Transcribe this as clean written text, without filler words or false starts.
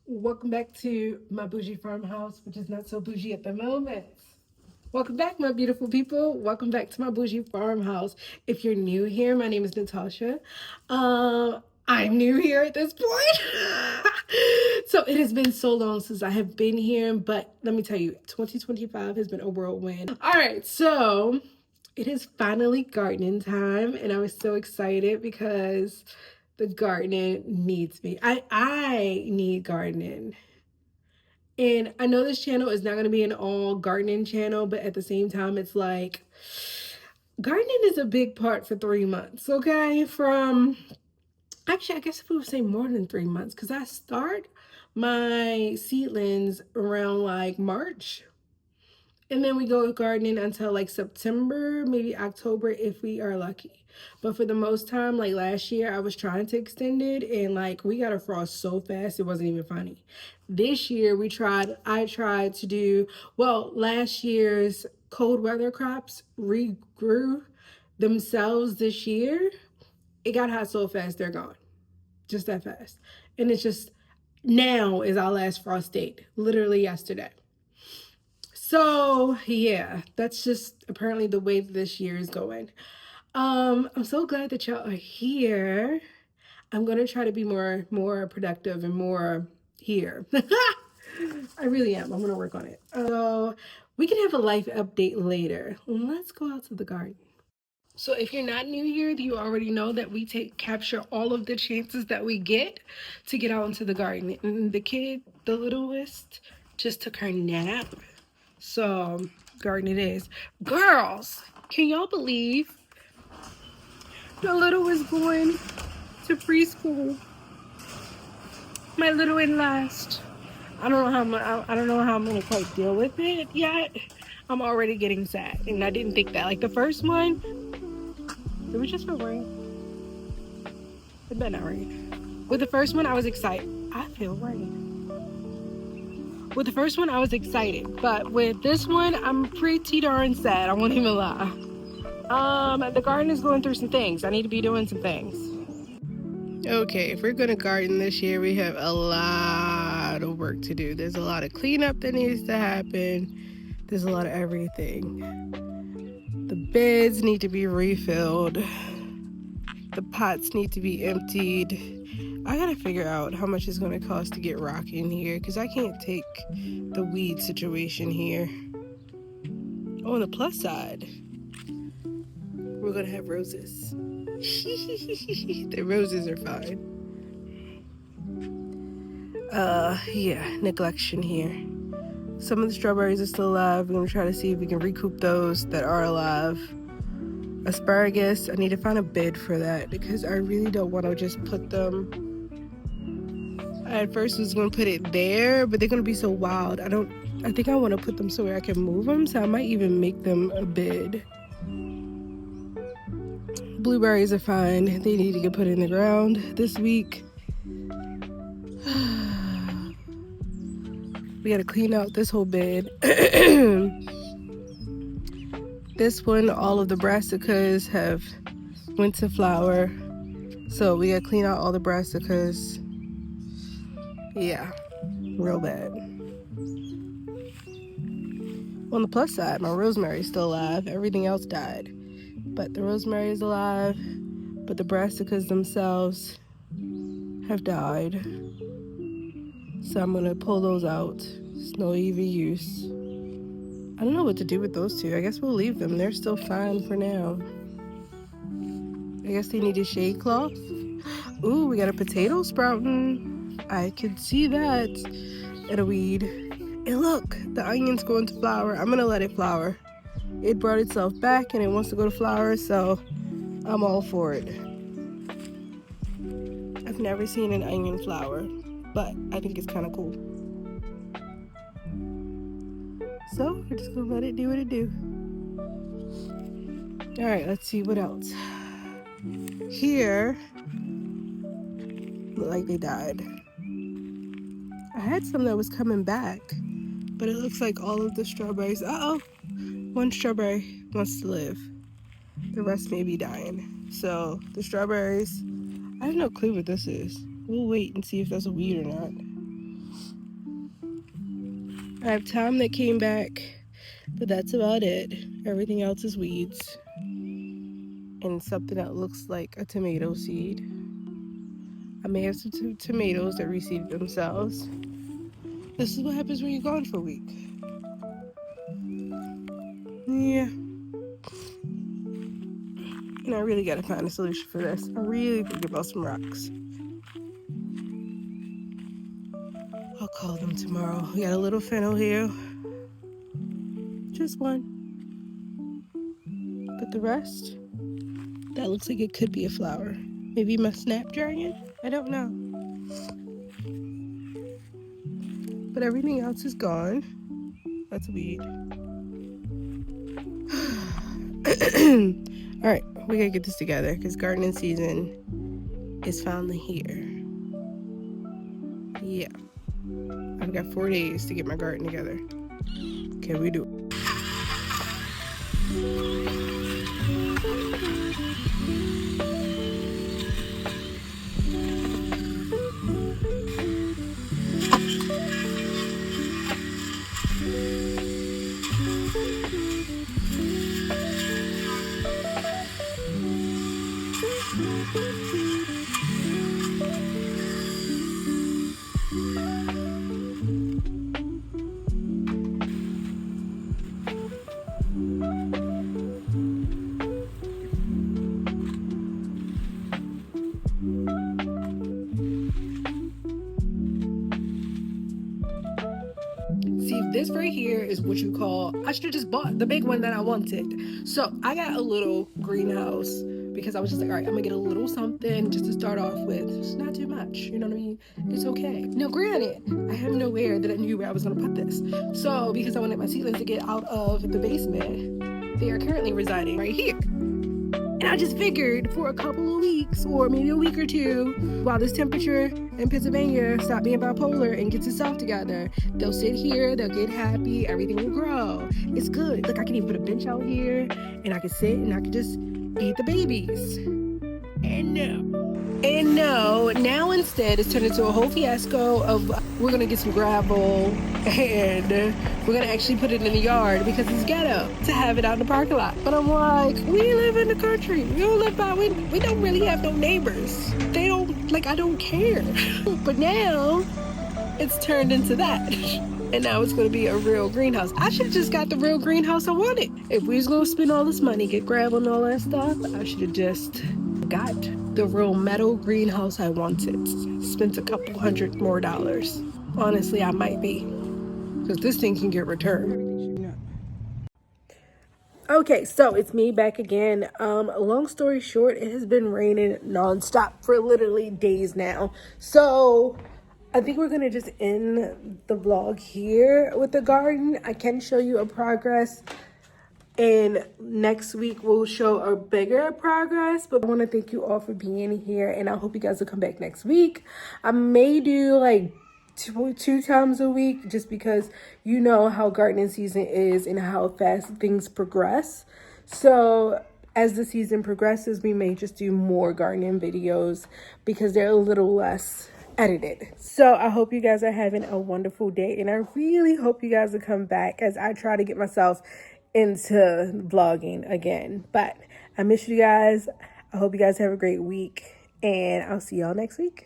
Welcome back to my bougie farmhouse, which is not so bougie at the moment. Welcome back, my beautiful people. Welcome back to my bougie farmhouse. If you're new here, my name is Natasha. I'm new here at this point. So it has been so long since I have been here, but let me tell you, 2025 has been a whirlwind. All right, so it is finally gardening time, and I was so excited because the gardening needs me. I need gardening. And I know this channel is not going to be an all gardening channel, but at the same time, it's like gardening is a big part for 3 months, okay? Actually, I guess if we would say more than 3 months, because I start my seedlings around like March. And then we go gardening until like September, maybe October if we are lucky. But for the most time, like last year, I was trying to extend it and like we got a frost so fast it wasn't even funny. This year I tried to do, well, last year's cold weather crops regrew themselves this year. It got hot so fast they're gone. Just that fast. And it's just now is our last frost date, literally yesterday. So yeah, that's just apparently the way this year is going. I'm so glad that y'all are here. I'm gonna try to be more productive and more here. I really am. I'm gonna work on it. So we can have a life update later. Let's go out to the garden. So if you're not new here, you already know that we capture all of the chances that we get to get out into the garden. And the kid, the littlest, just took her nap. So, garden it is. Girls, can y'all believe the little is going to preschool? My little and last. I don't know how I'm gonna quite deal with it yet. I'm already getting sad, and I didn't think that. Like the first one, it was just for rain. It better not rain. With the first one, I was excited. I feel rain. With the first one, I was excited, but with this one, I'm pretty darn sad. I won't even lie. The garden is going through some things. I need to be doing some things. Okay, if we're gonna garden this year, we have a lot of work to do. There's a lot of cleanup that needs to happen. There's a lot of everything. The beds need to be refilled. The pots need to be emptied. I gotta figure out how much it's gonna cost to get rock in here because I can't take the weed situation here. On the plus side, we're gonna have roses. The roses are fine. Yeah, neglection here. Some of the strawberries are still alive. We're gonna try to see if we can recoup those that are alive. Asparagus, I need to find a bed for that because I really don't want to just put them. I at first was gonna put it there, but they're gonna be so wild. I think I want to put them somewhere I can move them, so I might even make them a bed. Blueberries are fine. They need to get put in the ground this week. We gotta clean out this whole bed. This one, all of the brassicas have went to flower. So we gotta clean out all the brassicas. Yeah, real bad. On the plus side, my rosemary is still alive. Everything else died. But the rosemary is alive. But the brassicas themselves have died. So I'm gonna pull those out. It's no even use. I don't know what to do with those two. I guess we'll leave them. They're still fine for now. I guess they need a shade cloth. Ooh, we got a potato sprouting. I can see that. And a weed. And look, the onion's going to flower. I'm gonna let it flower. It brought itself back and it wants to go to flower, so I'm all for it. I've never seen an onion flower, but I think it's kind of cool. So we're just gonna let it do what it do. All right, let's see what else. Here, look like they died. I had some that was coming back, but it looks like all of the strawberries, one strawberry wants to live. The rest may be dying. So the strawberries, I have no clue what this is. We'll wait and see if that's a weed or not. I have Tom that came back, but that's about it. Everything else is weeds and something that looks like a tomato seed. I may have some tomatoes that reseeded themselves. This is what happens when you're gone for a week. Yeah. And I really gotta find a solution for this. I'm really thinking about some rocks. I'll call them tomorrow. We got a little fennel here. Just one. But the rest, that looks like it could be a flower. Maybe my snapdragon? I don't know. But everything else is gone. That's a weed. Alright, we gotta get this together because gardening season is finally here. Yeah. I've got 4 days to get my garden together. Can we do it? See, this right here is what you call, I should have just bought the big one that I wanted. So I got a little greenhouse because I was just like, all right, I'm gonna get a little something just to start off with. It's not too much, you know what I mean? It's okay. Now, granted, I have nowhere that I knew where I was gonna put this. So because I wanted my seedlings to get out of the basement, they are currently residing right here. And I just figured for a couple of weeks or maybe a week or two, while this temperature in Pennsylvania stop being bipolar and gets itself together, they'll sit here, they'll get happy, everything will grow. It's good. Look, I can even put a bench out here and I can sit and I can just eat the babies. And no, now instead it's turned into a whole fiasco of we're gonna get some gravel and we're gonna actually put it in the yard because it's ghetto to have it out in the parking lot. But I'm like, we live in the country. We don't live by, we don't really have no neighbors. They don't, like, I don't care. But now it's turned into that. And now it's gonna be a real greenhouse. I should have just got the real greenhouse I wanted. If we was gonna spend all this money, get gravel and all that stuff, I should have just got the real metal greenhouse I wanted. Spent a couple $100 more. Honestly, I might be, because this thing can get returned. Okay, so it's me back again. Long story short, it has been raining nonstop for literally days now. So I think we're gonna just end the vlog here with the garden. I can show you a progress, and next week we'll show a bigger progress. But I want to thank you all for being here, and I hope you guys will come back next week. I may do like two times a week, just because you know how gardening season is and how fast things progress. So as the season progresses, we may just do more gardening videos because they're a little less edited. So I hope you guys are having a wonderful day, and I really hope you guys will come back as I try to get myself into vlogging again. But I miss you guys. I hope you guys have a great week, and I'll see y'all next week.